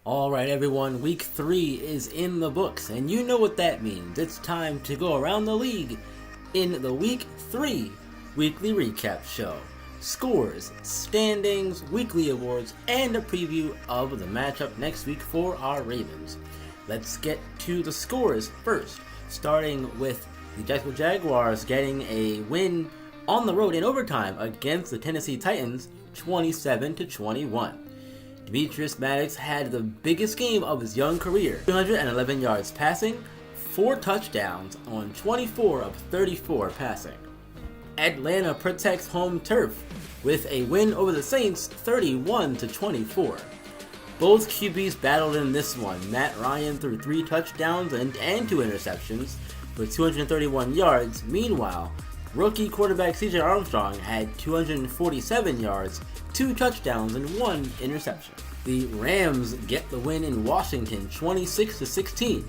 Alright everyone, week 3 is in the books, and you know what that means. It's time to go around the league in the week 3 weekly recap show. Scores, standings, weekly awards, and a preview of the matchup next week for our Ravens. Let's get to the scores first, starting with the Jacksonville Jaguars getting a win on the road in overtime against the Tennessee Titans, 27-21. Demetrius Maddox had the biggest game of his young career, 211 yards passing, 4 touchdowns on 24 of 34 passing. Atlanta protects home turf with a win over the Saints, 31-24. Both QBs battled in this one. Matt Ryan threw 3 touchdowns and 2 interceptions for 231 yards. Meanwhile, rookie quarterback CJ Armstrong had 247 yards, 2 touchdowns, and 1 interception. The Rams get the win in Washington, 26-16.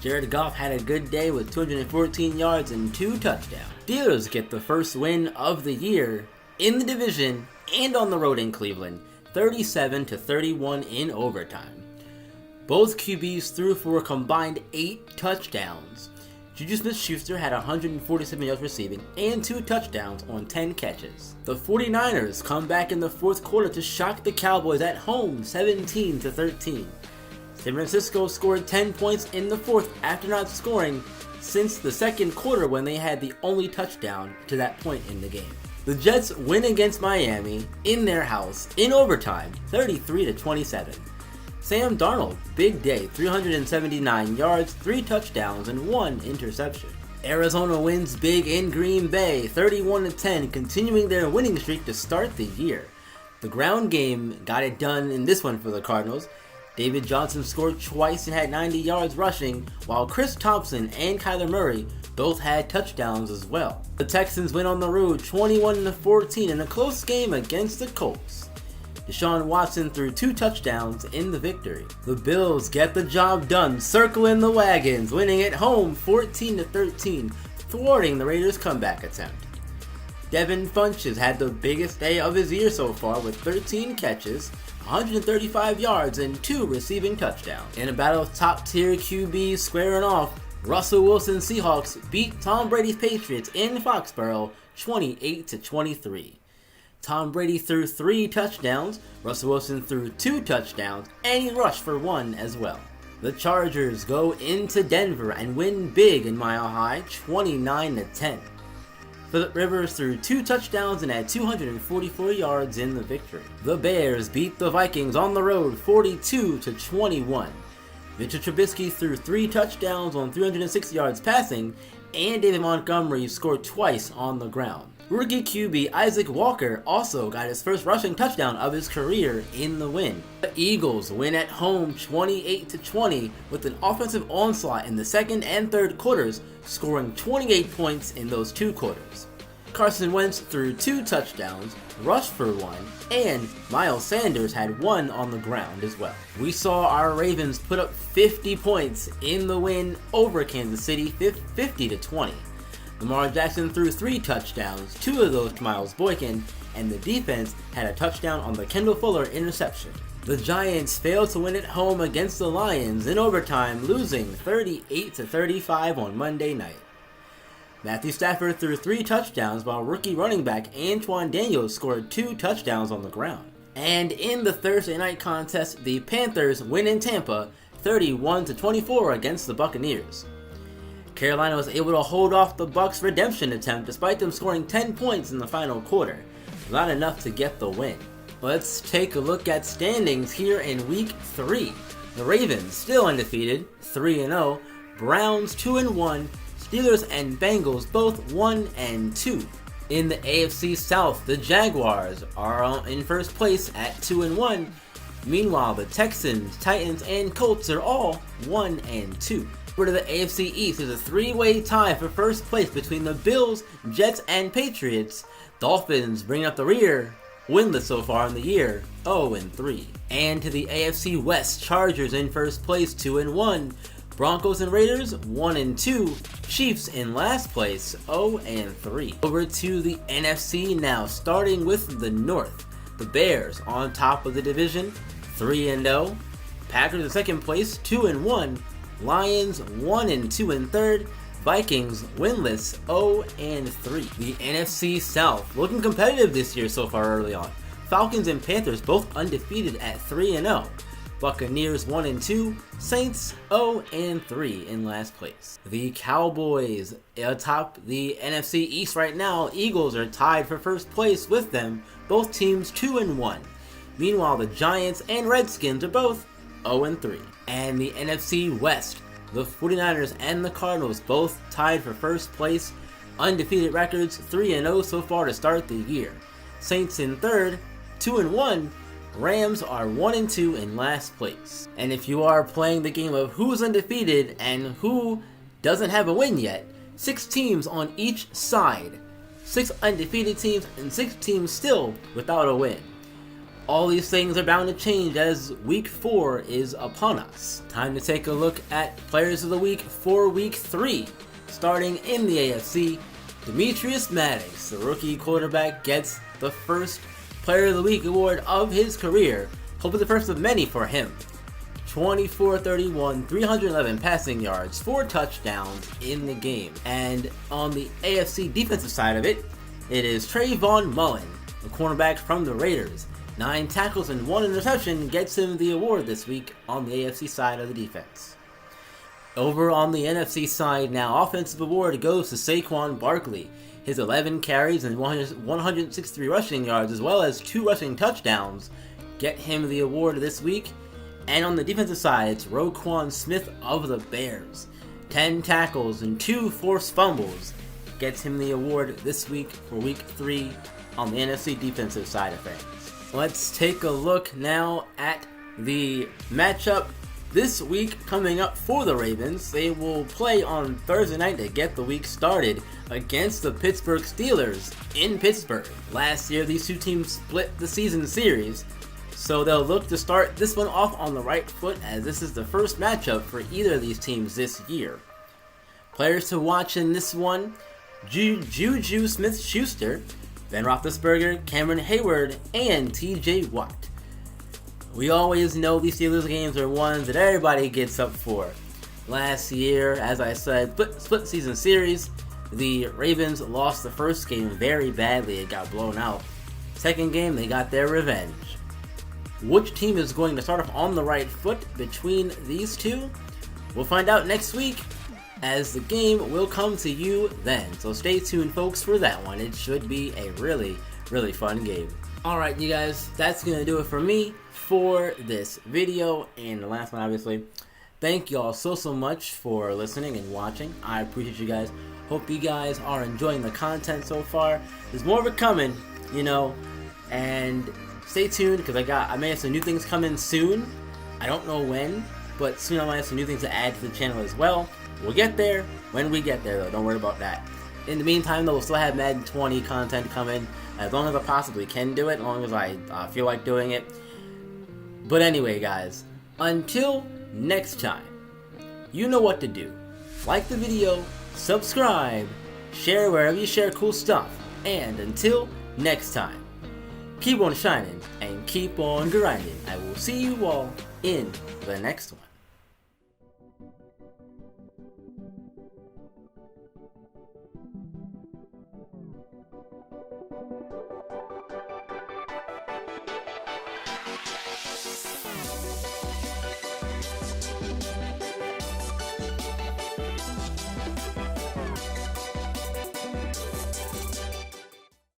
Jared Goff had a good day with 214 yards and 2 touchdowns. Steelers get the first win of the year in the division and on the road in Cleveland, 37-31 in overtime. Both QBs threw for a combined 8 touchdowns. Juju Smith-Schuster had 147 yards receiving and 2 touchdowns on 10 catches. The 49ers come back in the fourth quarter to shock the Cowboys at home, 17-13. San Francisco scored 10 points in the fourth after not scoring since the second quarter when they had the only touchdown to that point in the game. The Jets win against Miami in their house in overtime, 33-27. Sam Darnold, big day, 379 yards, 3 touchdowns, and 1 interception. Arizona wins big in Green Bay, 31-10, continuing their winning streak to start the year. The ground game got it done in this one for the Cardinals. David Johnson scored twice and had 90 yards rushing, while Chris Thompson and Kyler Murray both had touchdowns as well. The Texans win on the road, 21-14, in a close game against the Colts. Deshaun Watson threw 2 touchdowns in the victory. The Bills get the job done, circling the wagons, winning at home 14-13, thwarting the Raiders' comeback attempt. Devin Funchess had the biggest day of his year so far with 13 catches, 135 yards, and 2 receiving touchdowns. In a battle of top-tier QBs squaring off, Russell Wilson's Seahawks beat Tom Brady's Patriots in Foxborough 28-23. Tom Brady threw 3 touchdowns, Russell Wilson threw 2 touchdowns, and he rushed for 1 as well. The Chargers go into Denver and win big in Mile High, 29-10. Phillip Rivers threw 2 touchdowns and had 244 yards in the victory. The Bears beat the Vikings on the road, 42-21. Mitchell Trubisky threw 3 touchdowns on 306 yards passing, and David Montgomery scored twice on the ground. Rookie QB Isaac Walker also got his first rushing touchdown of his career in the win. The Eagles win at home 28-20 with an offensive onslaught in the second and third quarters, scoring 28 points in those 2 quarters. Carson Wentz threw 2 touchdowns, rushed for 1, and Miles Sanders had 1 on the ground as well. We saw our Ravens put up 50 points in the win over Kansas City, 50-20. Lamar Jackson threw 3 touchdowns, 2 of those to Miles Boykin, and the defense had a touchdown on the Kendall Fuller interception. The Giants failed to win at home against the Lions in overtime, losing 38-35 on Monday night. Matthew Stafford threw 3 touchdowns while rookie running back Antoine Daniels scored 2 touchdowns on the ground. And in the Thursday night contest, the Panthers win in Tampa, 31-24 against the Buccaneers. Carolina was able to hold off the Bucs' redemption attempt despite them scoring 10 points in the final quarter. Not enough to get the win. Let's take a look at standings here in week 3. The Ravens still undefeated, 3-0. Browns 2-1. Steelers and Bengals both 1-2. In the AFC South, the Jaguars are in first place at 2-1. Meanwhile, the Texans, Titans, and Colts are all 1-2. Over to the AFC East, there's a 3-way tie for first place between the Bills, Jets, and Patriots. Dolphins bring up the rear, winless so far in the year, 0-3. And to the AFC West, Chargers in first place, 2-1. Broncos and Raiders, 1-2. Chiefs in last place, 0-3. Over to the NFC now, starting with the North. The Bears on top of the division, 3-0. Packers in second place, 2-1. Lions 1-2 in third. Vikings winless, 0-3. The NFC South looking competitive this year so far early on. Falcons and Panthers both undefeated at 3-0. Buccaneers 1-2, Saints 0-3 in last place. The Cowboys atop the NFC East right now. Eagles are tied for first place with them, both teams 2-1. Meanwhile, the Giants and Redskins are both 0-3. And the NFC West, the 49ers and the Cardinals both tied for first place, undefeated records, 3-0 so far to start the year. Saints in third, 2-1. Rams are 1-2 in last place. And if you are playing the game of who's undefeated and who doesn't have a win yet, 6 teams on each side. 6 undefeated teams and 6 teams still without a win. All these things are bound to change as week 4 is upon us. Time to take a look at players of the week for week 3. Starting in the AFC, Demetrius Maddox, the rookie quarterback, gets the first Player of the Week award of his career. Hopefully the first of many for him. 24-31, 311 passing yards, 4 touchdowns in the game. And on the AFC defensive side of it, it is Trayvon Mullen, the cornerback from the Raiders. 9 tackles and 1 interception gets him the award this week on the AFC side of the defense. Over on the NFC side now, offensive award goes to Saquon Barkley. His 11 carries and 163 rushing yards, as well as 2 rushing touchdowns, get him the award this week. And on the defensive side, it's Roquan Smith of the Bears. 10 tackles and 2 forced fumbles gets him the award this week for week 3 on the NFC defensive side of things. Let's take a look now at the matchup this week coming up for the Ravens. They will play on Thursday night to get the week started against the Pittsburgh Steelers in Pittsburgh. Last year, these two teams split the season series, so they'll look to start this one off on the right foot as this is the first matchup for either of these teams this year. Players to watch in this one, Juju Smith-Schuster, Ben Roethlisberger, Cameron Hayward, and TJ Watt. We always know these Steelers games are ones that everybody gets up for. Last year, as I said, split season series, the Ravens lost the first game very badly. It got blown out. Second game, they got their revenge. Which team is going to start off on the right foot between these two? We'll find out next week, as the game will come to you then. So stay tuned, folks, for that one. It should be a really, really fun game. Alright, you guys, that's going to do it for me for this video, and the last one, obviously. Thank you all so much for listening and watching. I appreciate you guys. Hope you guys are enjoying the content so far. There's more of it coming, you know, and stay tuned because I may have some new things coming soon. I don't know when, but soon I might have some new things to add to the channel as well. We'll get there when we get there, though. Don't worry about that. In the meantime, though, we'll still have Madden 20 content coming as long as I possibly can do it, as long as I feel like doing it. But anyway, guys, until next time, you know what to do. Like the video, subscribe, share wherever you share cool stuff, and until next time, keep on shining and keep on grinding. I will see you all in the next one.